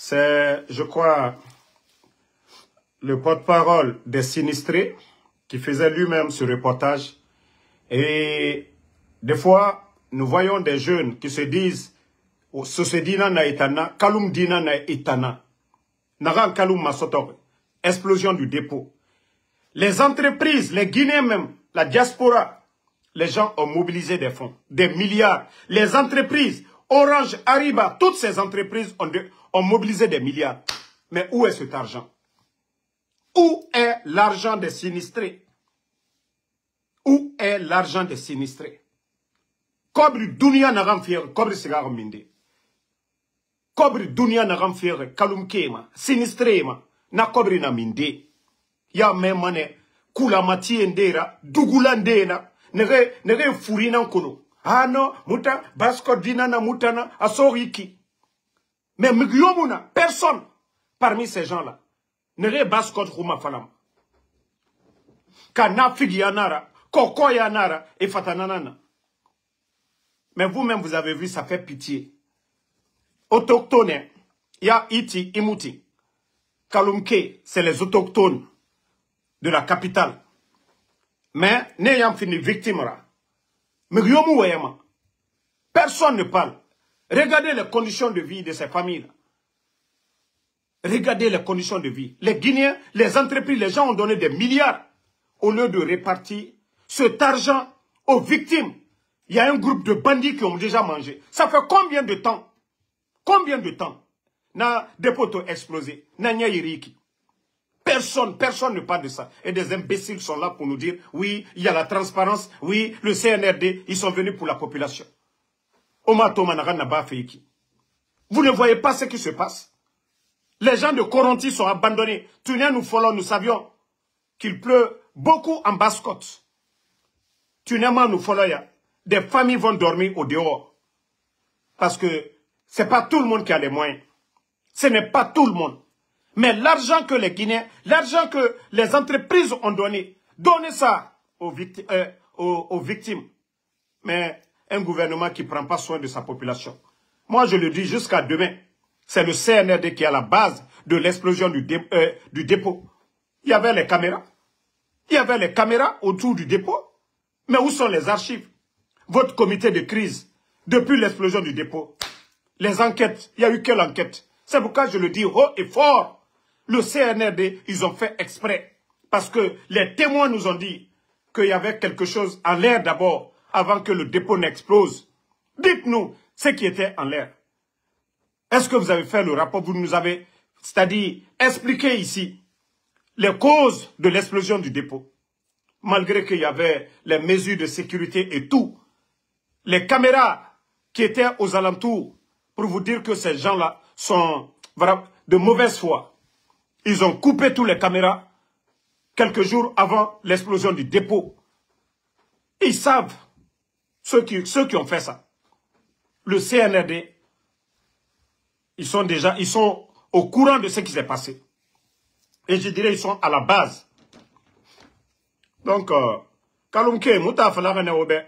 C'est, je crois, le porte-parole des sinistrés qui faisait lui-même ce reportage. Et des fois, nous voyons des jeunes qui se disent « Sosedina na itana, kalum dina na itana ». Naran kalum masotor. Explosion du dépôt. Les entreprises, les Guinéens même, la diaspora, les gens ont mobilisé des fonds, des milliards. Les entreprises, Orange, Ariba, toutes ces entreprises ont mobilisé des milliards. Mais où est cet argent? Où est l'argent des sinistrés? Où est l'argent des sinistrés? Kobri dunia nagam fier, kobri sigar minde. Kobri dunia nagam fier, kalum kema, sinistré ma, na kobri na minde. Ya memane, kula mati endera, dugula ndena, nere furina kono. Ah non, muta, basko dina na mutana, asoriki. Mais migyomuna, personne parmi ces gens-là, nere basko khuma falam. Kana figi yanara, koko yanara, et fatananana. Mais vous-même, vous avez vu, ça fait pitié. Autochtones, il y a Iti, Imuti. Kalumke, c'est les autochtones de la capitale. Mais, n'ayant fini victime, personne ne parle. Regardez les conditions de vie de ces familles. Regardez les conditions de vie. Les Guinéens, les entreprises, les gens ont donné des milliards au lieu de répartir cet argent aux victimes. Il y a un groupe de bandits qui ont déjà mangé. Ça fait combien de temps? Combien de temps? Na dépôt explosé. Na nyayiriki. Personne ne parle de ça. Et des imbéciles sont là pour nous dire, oui, il y a la transparence, oui, le CNRD, ils sont venus pour la population. Vous ne voyez pas ce qui se passe? Les gens de Coronti sont abandonnés. Tunia nous follow, nous savions qu'il pleut beaucoup en Basse-Côte. Tunia nous follow, des familles vont dormir au dehors. Parce que ce n'est pas tout le monde qui a les moyens. Ce n'est pas tout le monde. Mais l'argent que les Guinéens, l'argent que les entreprises ont donné, donnez ça aux victimes. Mais un gouvernement qui ne prend pas soin de sa population. Moi, je le dis jusqu'à demain. C'est le CNRD qui est à la base de l'explosion du dépôt. Il y avait les caméras. Il y avait les caméras autour du dépôt. Mais où sont les archives? Votre comité de crise, depuis l'explosion du dépôt, les enquêtes, il n'y a eu quelle enquête? C'est pourquoi je le dis haut et fort. Le CNRD, ils ont fait exprès. Parce que les témoins nous ont dit qu'il y avait quelque chose en l'air d'abord, avant que le dépôt n'explose. Dites-nous ce qui était en l'air. Est-ce que vous avez fait le rapport? Vous nous avez, c'est-à-dire, expliqué ici les causes de l'explosion du dépôt. Malgré qu'il y avait les mesures de sécurité et tout. Les caméras qui étaient aux alentours pour vous dire que ces gens-là sont de mauvaise foi. Ils ont coupé toutes les caméras quelques jours avant l'explosion du dépôt. Ils savent, ceux qui ont fait ça. Le CNRD, ils sont au courant de ce qui s'est passé. Et je dirais, ils sont à la base. Donc, Kalumke, Mouta Falagane Obe,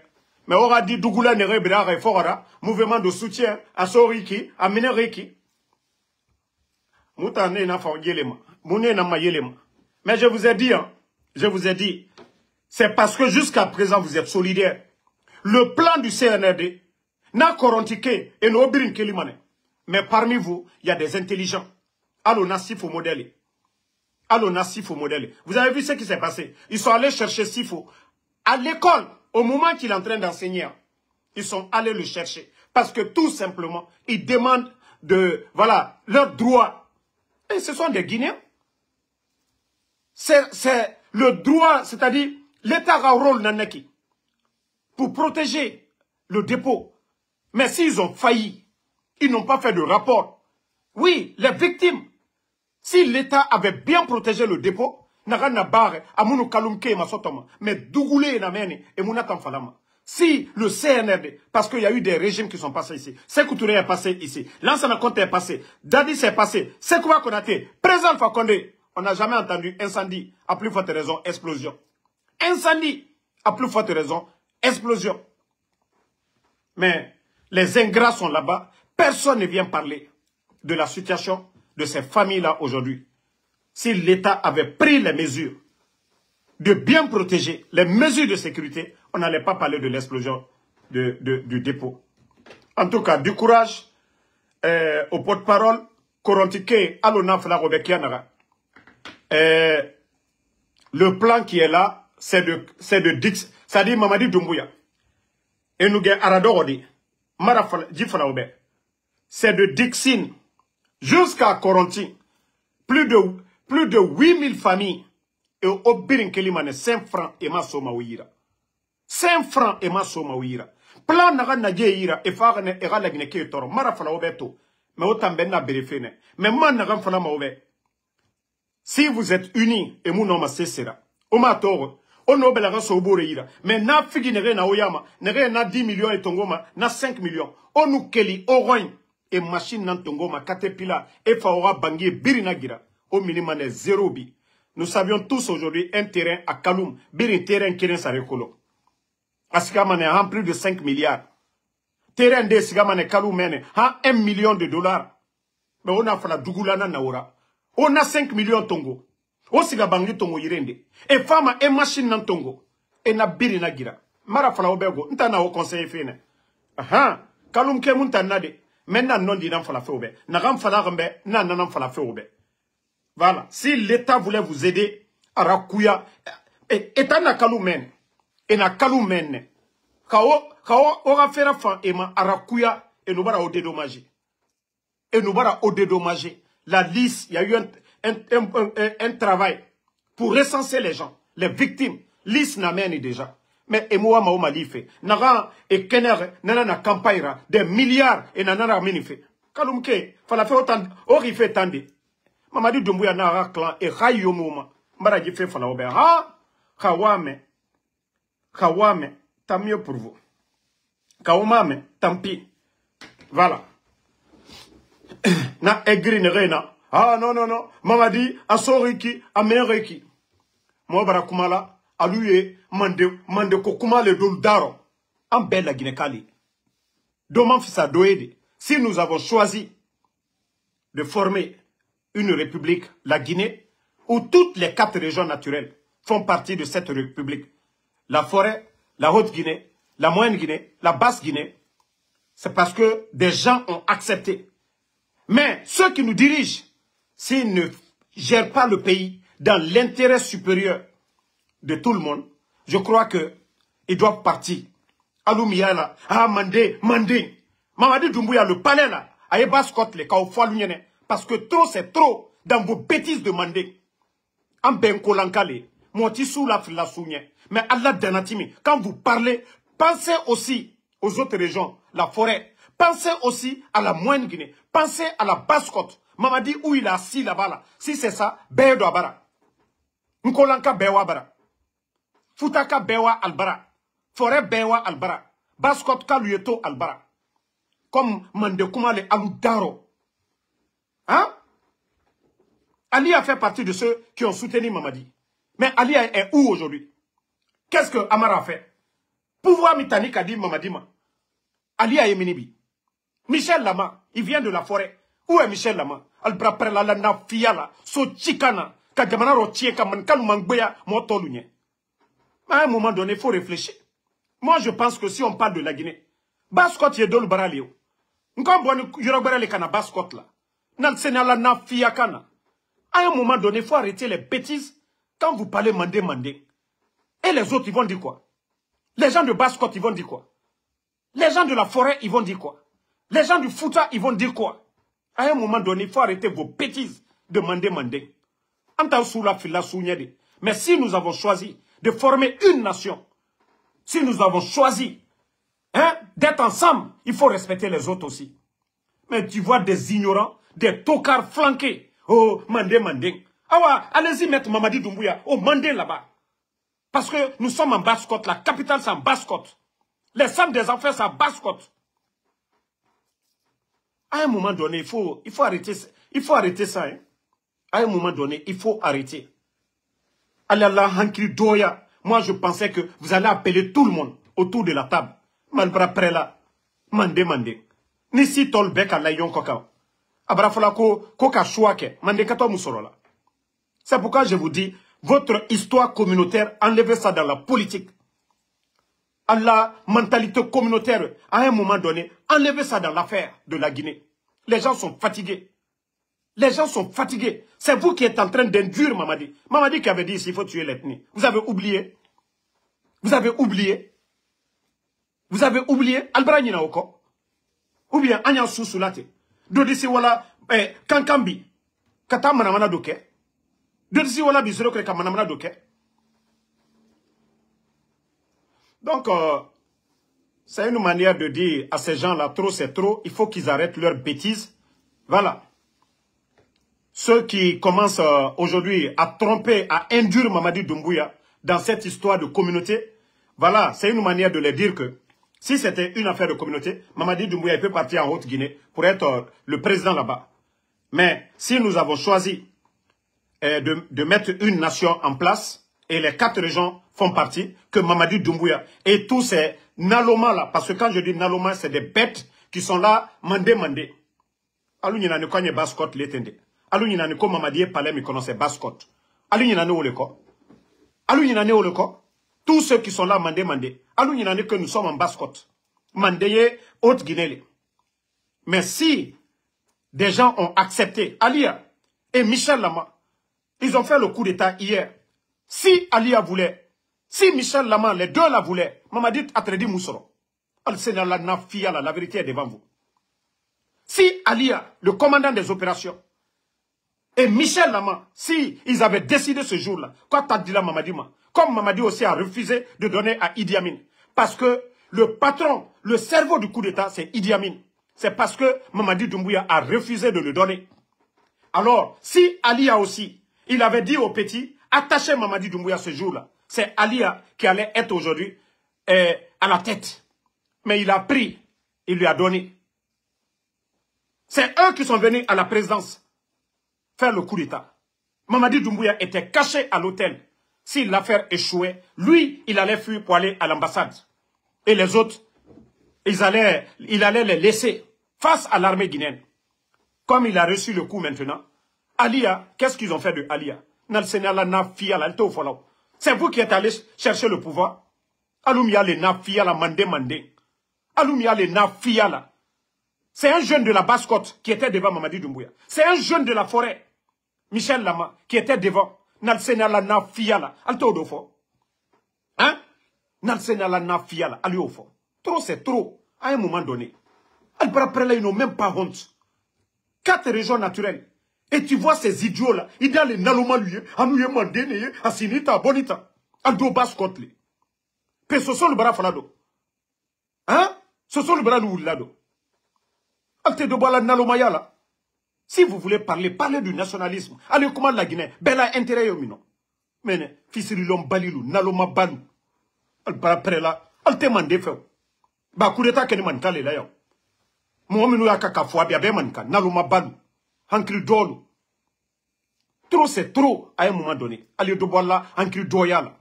mais on a dit Dougoula Nerebira et Forara, mouvement de soutien à Soriki, à Mineriki. Mouta Nena Faoyelema, Mounena Mayelema. Mais je vous ai dit, c'est parce que jusqu'à présent vous êtes solidaires. Le plan du CNRD n'a corontiqué et n'a obrin Kelimane. Mais parmi vous, il y a des intelligents. Allo Nassif au modèle. Allo Nassif au modèle. Vous avez vu ce qui s'est passé? Ils sont allés chercher Sifo à l'école, au moment qu'il est en train d'enseigner. Ils sont allés le chercher. Parce que tout simplement, ils demandent leurs droits. Et ce sont des Guinéens. C'est le droit, c'est-à-dire l'État a un rôle nanaki pour protéger le dépôt. Mais s'ils ont failli, ils n'ont pas fait de rapport. Oui, les victimes. Si l'État avait bien protégé le dépôt, mais Dougoulé et si le CNRD, parce qu'il y a eu des régimes qui sont passés ici, Sékou Touré est passé ici, Lansana Conté est passé, Dadi s'est passé, Sékou Konaté, Président Fakonde, on n'a jamais entendu incendie, à plus forte raison, explosion. Incendie, à plus forte raison, explosion. Mais les ingrats sont là-bas, personne ne vient parler de la situation de ces familles-là aujourd'hui, si l'État avait pris les mesures de bien protéger, les mesures de sécurité, on n'allait pas parler de l'explosion du dépôt. En tout cas, du courage au porte-parole, Korontique, Alona Flarobekianaga. Le plan qui est là, c'est de Dix, c'est-à-dire Mamadi Doumbouya. Et nous avons Aradorodi, Marafal, Djifalaobe. C'est de Dixine jusqu'à Coronti. Plus de 8000 familles. Et au Birin Kelimane, 5 francs et ma soma ouira. 5 francs et ma soma ouira. Plan naga nadje ira, et farne era lagne ke toro. Marafalaobe to. Mais autant benna berefene. Mais man naga fala maobe. Si vous êtes unis, et mon nom cessera. Oma toro. On a besoin de ira. Mais na figi nere na oyama. Nere na 10 millions et tongoma. Na 5 millions. On nous keli oroin. Et machine nan tongoma. Katepila. Et faora bangi birina gira. Au minimum 0 bi. Nous savions tous aujourd'hui un terrain à Kaloum. Birin terrain qui est sarekolo. Asikamane a plus de 5 milliards. Terrain de Sigamane Kaloum mène. A 1 million de dollars. Mais on a fait la Dougoulana Naora. On a 5 millions tongo. O siga bangi tongo yirende. E fama e machine nan tongo. E na biri na gira. Mara fala obego. Nta na o conseil fene. Aha. Kaloum ke munta nade. Maintenant non di nan fala fe obe. Nagam fala rambe. Nan fala fe obe. Voilà. Si l'État voulait vous aider, à Rakouya, État na Kaloum men. Et na Kaloum men. Kao aura fait la fin. Et ma Arakouya. Et nous bara au dédommager. Et nous bara au dédommager. La liste, il y a eu un travail pour recenser les gens, les victimes. Liste n'amène déjà. Mais Emoa Maoma li fait. Nara et Kenner, nana campagne, des milliards et nana mini fait. Kaloumke, fala fait autant, ori fait tande. Mamadi Doumbouya nara clan et rayo mouma. Mbara fait fala obe. Ha, kawame, tant mieux pour vous. Kawame, tant pis. Voilà. Na egri nerena. Ah non. Mamadi, asoriki, amereki. Moi barakumala, aluye, mande kokuma le dol daro. En belle la Guinée-Cali. Doman fisa doede. Si nous avons choisi de former une république, la Guinée, où toutes les 4 régions naturelles font partie de cette république. La forêt, la Haute-Guinée, la Moyenne-Guinée, la Basse-Guinée, c'est parce que des gens ont accepté. Mais ceux qui nous dirigent, s'ils ne gèrent pas le pays dans l'intérêt supérieur de tout le monde, je crois qu'ils doivent partir. Aloumia là, Mandé. Mamadi Doumbouya, le palais là, aye baskot le kaofwa l'unienne. Parce que trop c'est trop dans vos bêtises de Mandé. En benko lankale, moti sous la sougne. Mais Allah danatimi, quand vous parlez, pensez aussi aux autres régions, la forêt. Pensez aussi à la Moyenne-Guinée. Pensez à la Basse-Côte. Mamadi où il est assis là-bas là. Si c'est ça, Bedo Abara. Nkolanka Bewa Bara. Futaka Bewa Albara. Forêt Bewa Albara. Basse-Côte Kaluyeto Albara. Comme Mandekuma le Aludaro. Hein? Ali a fait partie de ceux qui ont soutenu Mamadi. Mais Ali est où aujourd'hui? Qu'est-ce que Amara a fait? Pouvoir Mitani a dit Mamadima. Ali a Yeminibi. Michel Lama, il vient de la forêt. Où est Michel Lama? Albra prela la na fiala, so chikana, ka jamana rotier ka man kalu mangbeya motolunye. Mais à un moment donné, il faut réfléchir. Moi, je pense que si on parle de la Guinée, Basse-Côte y est dans le baralio. N'kambon yorobere le kana Basse-Côte là. Nan senala na fiakana. À un moment donné, il faut arrêter les bêtises quand vous parlez mandé. Et les autres, ils vont dire quoi? Les gens de Basse-Côte, ils vont dire quoi? Les gens de la forêt, ils vont dire quoi? Les gens du Fouta, ils vont dire quoi? À un moment donné, il faut arrêter vos bêtises de mandé. Mais si nous avons choisi de former une nation, si nous avons choisi d'être ensemble, il faut respecter les autres aussi. Mais tu vois des ignorants, des tocards flanqués. Oh, mandé. Ah ouais, allez-y mettre Mamadi Doumbouya au mandé là-bas. Parce que nous sommes en Basse-Côte, la capitale c'est en Basse-Côte. Les femmes des enfants c'est en Basse-Côte. À un moment donné, il faut arrêter ça. Hein. À un moment donné, il faut arrêter. Allah hankri doya. Moi, je pensais que vous allez appeler tout le monde autour de la table. Malbra prela. Mandé. Nisi tolbek à l'ayon kokao. Abrafala ko ka choix ke. Mandekato musorola. C'est pourquoi je vous dis, votre histoire communautaire, enlevez ça dans la politique. À la mentalité communautaire, à un moment donné, enlevez ça dans l'affaire de la Guinée. Les gens sont fatigués. Les gens sont fatigués. C'est vous qui êtes en train d'induire Mamadi. Mamadi qui avait dit il faut tuer l'ethnie. Vous avez oublié. Vous avez oublié. Vous avez oublié. Albra Nina Oko. Ou bien Anya Sousoulate. Dodisi wala Kankambi. Kata manamana doke. Dodisi wala bisoro kre kamanamana doke. Donc, c'est une manière de dire à ces gens-là, trop c'est trop, il faut qu'ils arrêtent leurs bêtises. Voilà. Ceux qui commencent aujourd'hui à tromper, à induire Mamadi Doumbouya dans cette histoire de communauté, voilà, c'est une manière de leur dire que si c'était une affaire de communauté, Mamadi Doumbouya peut partir en Haute-Guinée pour être le président là-bas. Mais si nous avons choisi de mettre une nation en place, et les 4 régions font partie, que Mamadi Doumbouya et tous ces Naloma là, parce que quand je dis Naloma, c'est des bêtes qui sont là, mandé. Alou n'y ne kogne baskot l'étende. Alou n'y ne ko Mamadi palais mi connaissent baskot. Alou n'y ne oleko. Alou n'y ne oleko. Tous ceux qui sont là, mandé. Alou n'y ne que nous sommes en baskot. Mandé Haute-Guinée. Mais si des gens ont accepté, Alia et Michel Lama, ils ont fait le coup d'état hier. Si Alia voulait, si Michel Lama, les deux la voulaient, Mamadi Atredi Moussoro, la vérité est devant vous. Si Alia, le commandant des opérations, et Michel Lama, si ils avaient décidé ce jour-là, quoi t'as dit là Mamadi, comme Mamadi aussi a refusé de donner à Idi Amin, parce que le patron, le cerveau du coup d'état, c'est Idi Amin. C'est parce que Mamadi Doumbouya a refusé de le donner. Alors, si Alia aussi, il avait dit aux petits, attachez Mamadi Doumbouya ce jour-là. C'est Alia qui allait être aujourd'hui à la tête. Mais il a pris, il lui a donné. C'est eux qui sont venus à la présidence faire le coup d'état. Mamadi Doumbouya était caché à l'hôtel. Si l'affaire échouait, lui, il allait fuir pour aller à l'ambassade. Et les autres, il allait les laisser face à l'armée guinéenne. Comme il a reçu le coup maintenant, Alia, qu'est-ce qu'ils ont fait de Alia? C'est vous qui êtes allé chercher le pouvoir. Aloumia le nafia la mandé. Aloumia le nafia la. C'est un jeune de la Basse-Côte qui était devant Mamadi Doumbouya. C'est un jeune de la forêt, Michel Lama, qui était devant. Nalsena la nafia la. Alto dofo. Hein? Nalsena la nafia la. Aliofo. Trop c'est trop. À un moment donné. Albrapre ils n'ont même pas honte. 4 régions naturelles. Et tu vois ces idiots-là, ils disent les Naloma lui, Amouye Mandene, Asinita, Bonita, Aldo Baskotli. Mais ce sont le bras falado. Hein? Ce sont le bras lado. Alte de Boala Nalomaya là. Si vous voulez parler, parlez du nationalisme. Allez, comment la Guinée? Bella intérêt au mino. Mais, fils de l'homme balilou, Naloma balou. Alba prela, alte mande feu. Ba coup d'état qu'elle manque là yo. Mohamedou Yakaka Fouabia Bemanka, Naloma balou. Ankri dolo. Trop c'est trop à un moment donné. Allez de boire là, ankri doyala.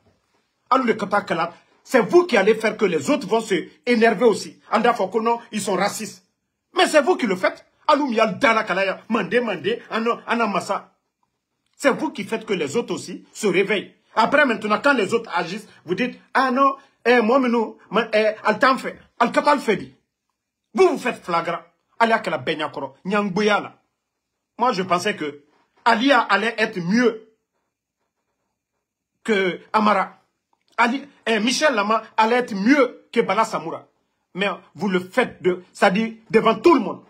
Alors le katakala, c'est vous qui allez faire que les autres vont se énerver aussi. Anda Fokono, ils sont racistes. Mais c'est vous qui le faites. Aloumiyal Dana Kalaya, mandé, anamassa. C'est vous qui faites que les autres aussi se réveillent. Après maintenant, quand les autres agissent, vous dites, ah non, moi nous, al-tam fait, al-katal fait dit. Vous faites flagrant. Allez à la benyakoro, nyangbouyala. Moi, je pensais que Alia allait être mieux que Amara. Michel Lama allait être mieux que Bala Samoura. Mais vous le faites c'est-à-dire devant tout le monde.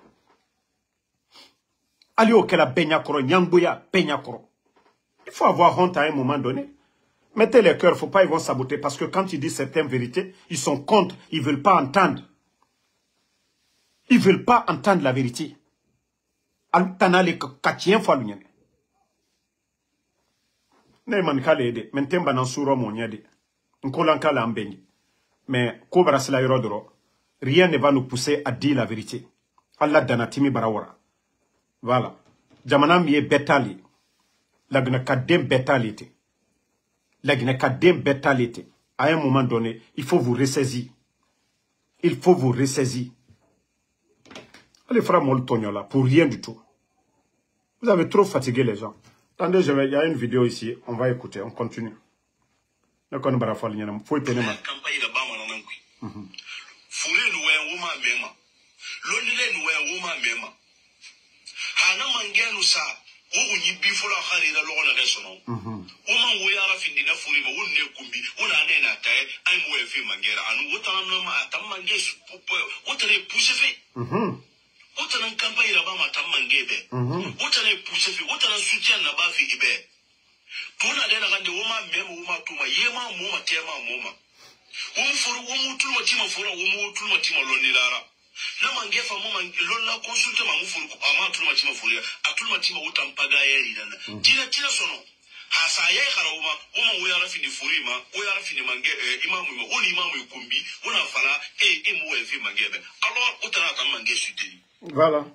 Ali Okela Benyakoro, Nyangboya, Benyakoro. Il faut avoir honte à un moment donné. Mettez les cœurs, il ne faut pas, ils vont saboter. Parce que quand ils disent certaines vérités, ils sont contre, ils ne veulent pas entendre. Ils ne veulent pas entendre la vérité. Tanale katien fois l'union. Ne mankale ede, mentemba nan suro monyade. Nkolanka la ambengi. Mais kobra sila yorodoro, rien ne va nous pousser à dire la vérité. Allah danatimi barawara. Voilà. Jamana miye betali. Lagna kadem betalite. Lagna kadem betalite. À un moment donné, il faut vous ressaisir. Il faut vous ressaisir. Allez, frère Moltoniola, pour rien du tout. Vous avez trop fatigué les gens. Attendez, il y a une vidéo ici. On va écouter, on continue. Hana mangenu sa wo unyi bifula khari da logo na resono uma wo yara findi na furi ma wonne kumbi wona ne na tae ai mo e fi mangera anu wotana no ma tam mangesu popo wotare pousse fe wotana kamba ira ba ma tam mangebe wotare pousse fe wotana soutien na ba fi ibe tona de na gande wo ma memo wo ma tuma yema mo ma tema mo ma wo furu wo mu tulma tima furu wo mu tulma tima lonilara na mangefa mo lola consulte ma mufuru ama tulma tima furia atulma tima utampaga yeri dana tira sono hasa ye kharawuma uma wo yara fini furima wo yara fini mange imamu ma woni imamu ikumbi wona fala mo e fi mangebe alors utana tam mange suite. Voilà.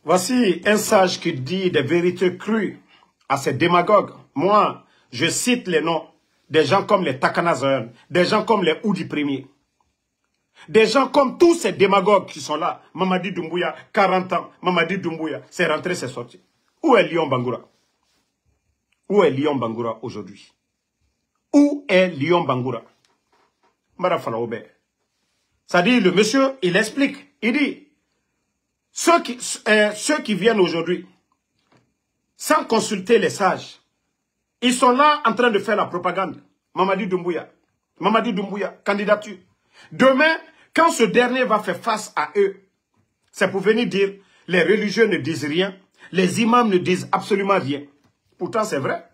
Voici un sage qui dit des vérités crues à ces démagogues. Moi, je cite les noms des gens comme les Takanazoyan, des gens comme les Oudi Premier. Des gens comme tous ces démagogues qui sont là. Mamadi Doumbouya, 40 ans. Mamadi Doumbouya, c'est rentré, c'est sorti. Où est Lyon Bangoura? Où est Lyon Bangoura aujourd'hui? Où est Lyon Bangoura? C'est-à-dire, le monsieur, il explique. Il dit, ceux qui viennent aujourd'hui, sans consulter les sages, ils sont là en train de faire la propagande. Mamadi Doumbouya, candidature. Demain, quand ce dernier va faire face à eux, c'est pour venir dire, les religieux ne disent rien, les imams ne disent absolument rien. Pourtant, c'est vrai.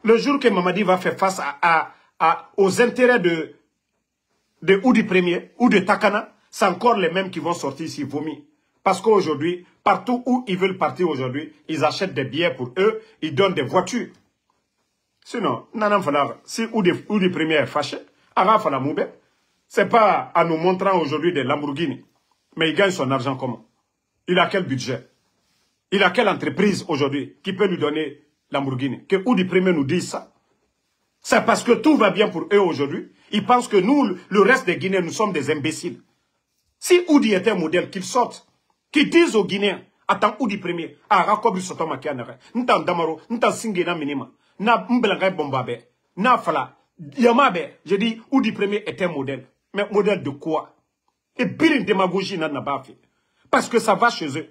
Le jour que Mamadi va faire face aux intérêts de Oudi Premier ou de Takana, c'est encore les mêmes qui vont sortir ici, vomi. Parce qu'aujourd'hui, partout où ils veulent partir aujourd'hui, ils achètent des billets pour eux, ils donnent des voitures. Sinon, si Oudi Premier est fâché, c'est pas en nous montrant aujourd'hui des Lamborghini. Mais il gagne son argent comment? Il a quel budget? Il a quelle entreprise aujourd'hui qui peut lui donner Lamborghini? Que Oudi Premier nous dise ça. C'est parce que tout va bien pour eux aujourd'hui. Ils pensent que nous, le reste des Guinéens, nous sommes des imbéciles. Si Oudi était un modèle, qu'il sorte, qu'il dise aux Guinéens, attends Oudi Premier, à Rakobi Sotoma Kianare, n'tan Damaro, n'tan Singena Minima, n'a Mbelangay Bombabe, n'a Fala, Yamabe, j'ai dit Oudi Premier était un modèle. Mais modèle de quoi? Et pire une démagogie n'a pas fait. Parce que ça va chez eux.